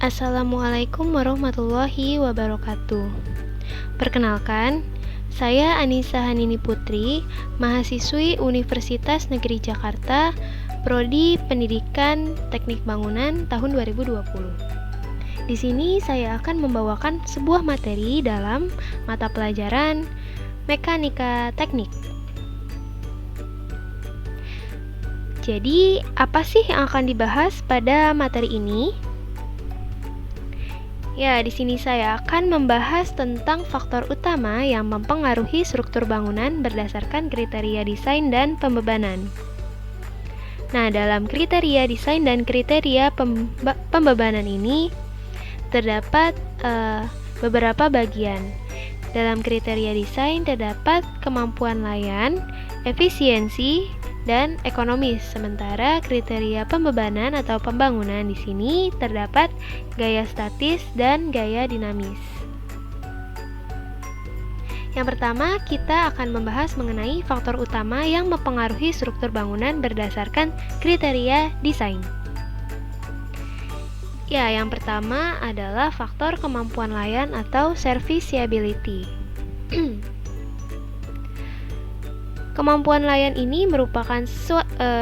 Assalamualaikum warahmatullahi wabarakatuh. Perkenalkan, saya Anissa Hanini Putri, mahasiswi Universitas Negeri Jakarta, Prodi Pendidikan Teknik Bangunan tahun 2020. Di sini saya akan membawakan sebuah materi dalam mata pelajaran Mekanika Teknik. Jadi, apa sih yang akan dibahas pada materi ini? Ya, di sini saya akan membahas tentang faktor utama yang mempengaruhi struktur bangunan berdasarkan kriteria desain dan pembebanan. Nah, dalam kriteria desain dan kriteria pembebanan ini terdapat beberapa bagian. Dalam kriteria desain terdapat kemampuan layan, efisiensi, dan ekonomis. Sementara kriteria pembebanan atau pembangunan di sini terdapat gaya statis dan gaya dinamis. Yang pertama, kita akan membahas mengenai faktor utama yang mempengaruhi struktur bangunan berdasarkan kriteria desain. Ya, yang pertama adalah faktor kemampuan layan atau serviceability. Kemampuan layan ini merupakan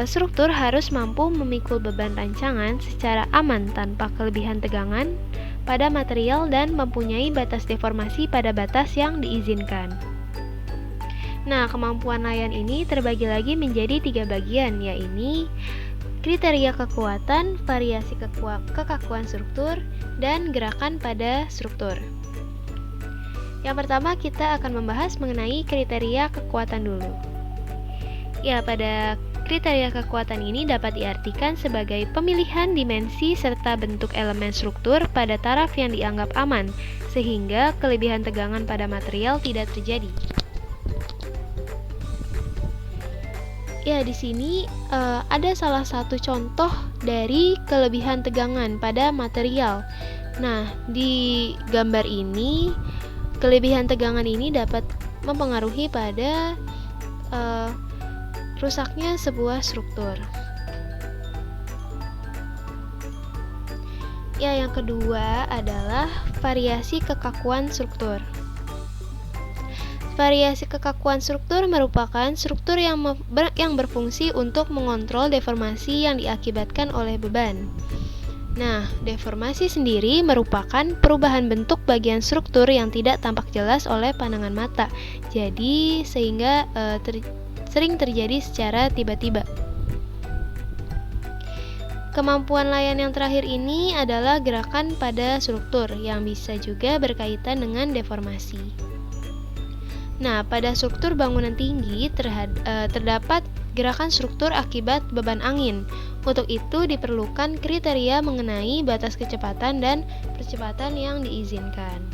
struktur harus mampu memikul beban rancangan secara aman tanpa kelebihan tegangan pada material dan mempunyai batas deformasi pada batas yang diizinkan. Nah, kemampuan layan ini terbagi lagi menjadi 3 bagian, yaitu kriteria kekuatan, variasi kekakuan struktur, dan gerakan pada struktur. Yang pertama, kita akan membahas mengenai kriteria kekuatan dulu. Ya, pada kriteria kekuatan ini dapat diartikan sebagai pemilihan dimensi serta bentuk elemen struktur pada taraf yang dianggap aman, sehingga kelebihan tegangan pada material tidak terjadi. Ya, di sini ada salah satu contoh dari kelebihan tegangan pada material. Nah, di gambar ini, kelebihan tegangan ini dapat mempengaruhi pada rusaknya sebuah struktur. Ya, yang kedua adalah variasi kekakuan struktur. Variasi kekakuan struktur merupakan struktur yang berfungsi untuk mengontrol deformasi yang diakibatkan oleh beban. Nah, deformasi sendiri merupakan perubahan bentuk bagian struktur yang tidak tampak jelas oleh pandangan mata. Jadi, sehingga sering terjadi secara tiba-tiba. Kemampuan layan yang terakhir ini adalah gerakan pada struktur yang bisa juga berkaitan dengan deformasi. Nah, pada struktur bangunan tinggi terdapat gerakan struktur akibat beban angin. Untuk itu diperlukan kriteria mengenai batas kecepatan dan percepatan yang diizinkan.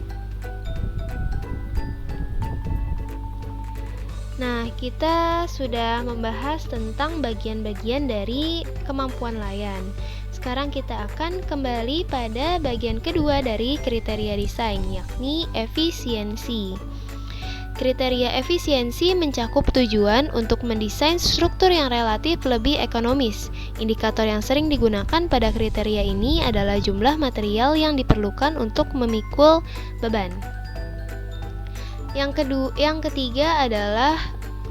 Nah, kita sudah membahas tentang bagian-bagian dari kemampuan layan. Sekarang kita akan kembali pada bagian kedua dari kriteria desain, yakni efisiensi. Kriteria efisiensi mencakup tujuan untuk mendesain struktur yang relatif lebih ekonomis. Indikator yang sering digunakan pada kriteria ini adalah jumlah material yang diperlukan untuk memikul beban. Yang ketiga adalah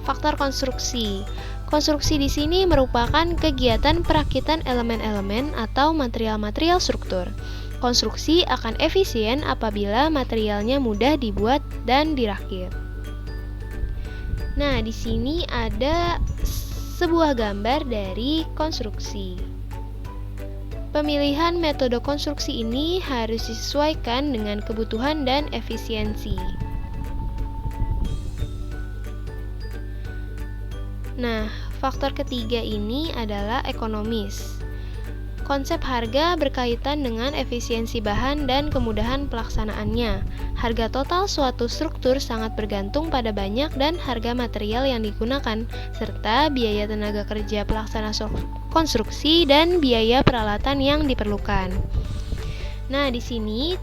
faktor konstruksi. Konstruksi di sini merupakan kegiatan perakitan elemen-elemen atau material-material struktur. Konstruksi akan efisien apabila materialnya mudah dibuat dan dirakit. Nah, di sini ada sebuah gambar dari konstruksi. Pemilihan metode konstruksi ini harus disesuaikan dengan kebutuhan dan efisiensi. Nah, faktor ketiga ini adalah ekonomis. Konsep harga berkaitan dengan efisiensi bahan dan kemudahan pelaksanaannya. Harga total suatu struktur sangat bergantung pada banyak dan harga material yang digunakan, serta biaya tenaga kerja pelaksana konstruksi dan biaya peralatan yang diperlukan. Nah, di sini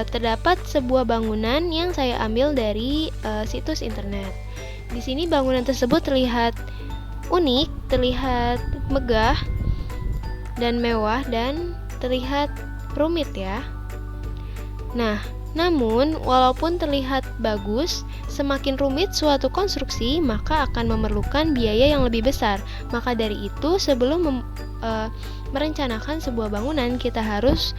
terdapat sebuah bangunan yang saya ambil dari situs internet. Di sini bangunan tersebut terlihat unik, terlihat megah dan mewah, dan terlihat rumit ya. Nah, namun walaupun terlihat bagus, semakin rumit suatu konstruksi maka akan memerlukan biaya yang lebih besar. Maka dari itu sebelum merencanakan sebuah bangunan, kita harus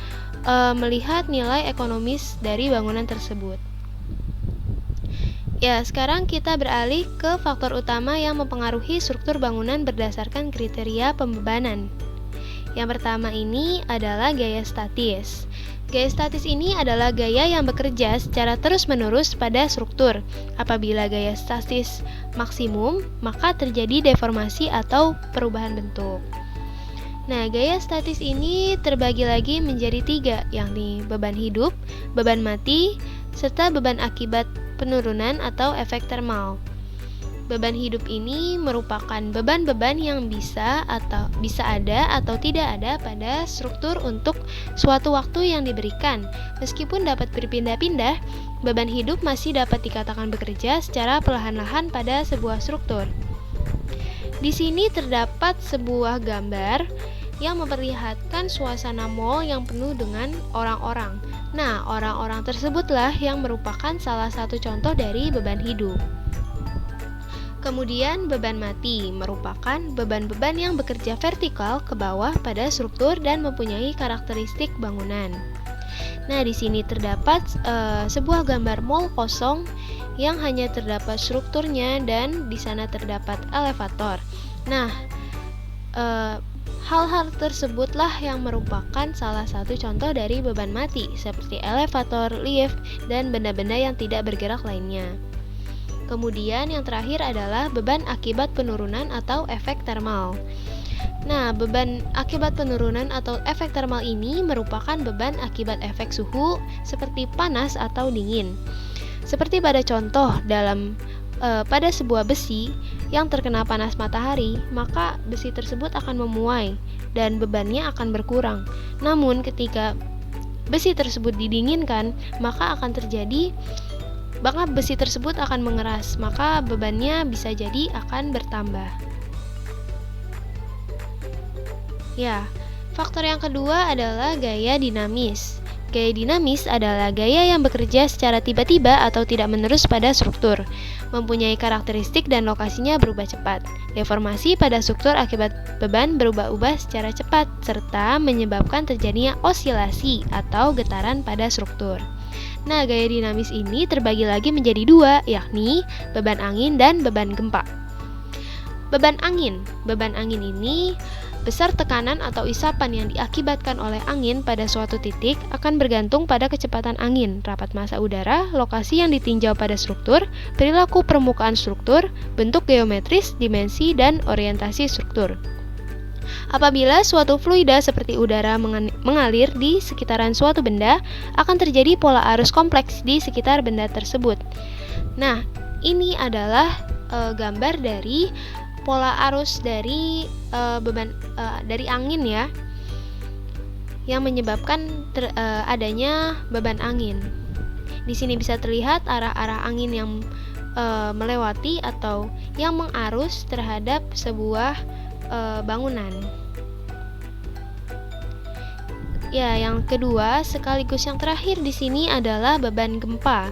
melihat nilai ekonomis dari bangunan tersebut. Ya, sekarang kita beralih ke faktor utama yang mempengaruhi struktur bangunan berdasarkan kriteria pembebanan. Yang pertama ini adalah gaya statis. Gaya statis ini adalah gaya yang bekerja secara terus-menerus pada struktur. Apabila gaya statis maksimum, maka terjadi deformasi atau perubahan bentuk. Nah, gaya statis ini terbagi lagi menjadi 3, yakni beban hidup, beban mati, serta beban akibat penurunan atau efek termal. Beban hidup ini merupakan beban-beban yang bisa ada atau tidak ada pada struktur untuk suatu waktu yang diberikan. Meskipun dapat berpindah-pindah, beban hidup masih dapat dikatakan bekerja secara perlahan-lahan pada sebuah struktur. Di sini terdapat sebuah gambar yang memperlihatkan suasana mall yang penuh dengan orang-orang. Nah, orang-orang tersebutlah yang merupakan salah satu contoh dari beban hidup. Kemudian beban mati merupakan beban-beban yang bekerja vertikal ke bawah pada struktur dan mempunyai karakteristik bangunan. Nah, di sini terdapat sebuah gambar mall kosong yang hanya terdapat strukturnya dan di sana terdapat elevator. Nah, hal-hal tersebutlah yang merupakan salah satu contoh dari beban mati, seperti elevator, lift, dan benda-benda yang tidak bergerak lainnya. Kemudian yang terakhir adalah beban akibat penurunan atau efek termal. Nah, beban akibat penurunan atau efek termal ini merupakan beban akibat efek suhu seperti panas atau dingin. Seperti pada contoh pada sebuah besi yang terkena panas matahari, maka besi tersebut akan memuai dan bebannya akan berkurang. Namun ketika besi tersebut didinginkan, maka besi tersebut akan mengeras, maka bebannya bisa jadi akan bertambah. Ya, faktor yang kedua adalah gaya dinamis. Gaya dinamis adalah gaya yang bekerja secara tiba-tiba atau tidak menerus pada struktur, mempunyai karakteristik dan lokasinya berubah cepat. Deformasi pada struktur akibat beban berubah-ubah secara cepat, serta menyebabkan terjadinya osilasi atau getaran pada struktur. Nah, gaya dinamis ini terbagi lagi menjadi 2, yakni beban angin dan beban gempa. Beban angin ini besar tekanan atau isapan yang diakibatkan oleh angin pada suatu titik akan bergantung pada kecepatan angin, rapat massa udara, lokasi yang ditinjau pada struktur, perilaku permukaan struktur, bentuk geometris, dimensi, dan orientasi struktur. Apabila suatu fluida seperti udara mengalir di sekitaran suatu benda, akan terjadi pola arus kompleks di sekitar benda tersebut. Nah, ini adalah gambar dari pola arus dari dari angin ya, yang menyebabkan adanya beban angin. Di sini bisa terlihat arah-arah angin yang melewati atau yang mengarus terhadap sebuah bangunan. Ya, yang kedua sekaligus yang terakhir di sini adalah beban gempa.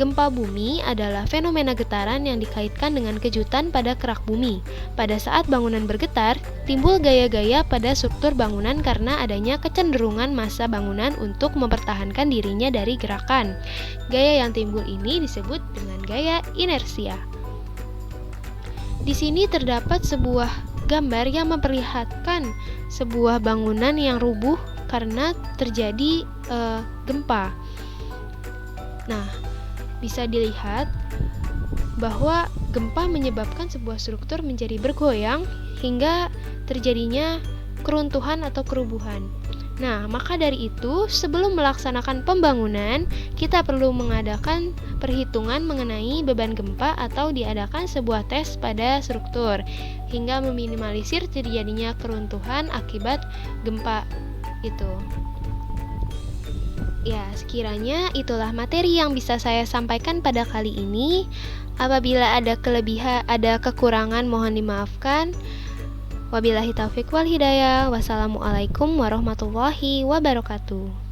Gempa bumi adalah fenomena getaran yang dikaitkan dengan kejutan pada kerak bumi. Pada saat bangunan bergetar, timbul gaya-gaya pada struktur bangunan karena adanya kecenderungan massa bangunan untuk mempertahankan dirinya dari gerakan. Gaya yang timbul ini disebut dengan gaya inersia. Di sini terdapat sebuah gambar yang memperlihatkan sebuah bangunan yang rubuh karena terjadi gempa. Nah, bisa dilihat bahwa gempa menyebabkan sebuah struktur menjadi bergoyang hingga terjadinya keruntuhan atau kerubuhan. Nah, maka dari itu, sebelum melaksanakan pembangunan, kita perlu mengadakan perhitungan mengenai beban gempa atau diadakan sebuah tes pada struktur hingga meminimalisir terjadinya keruntuhan akibat gempa itu. Ya, sekiranya itulah materi yang bisa saya sampaikan pada kali ini. Apabila ada kekurangan mohon dimaafkan. Wabillahi taufiq wal hidayah. Wassalamualaikum warahmatullahi wabarakatuh.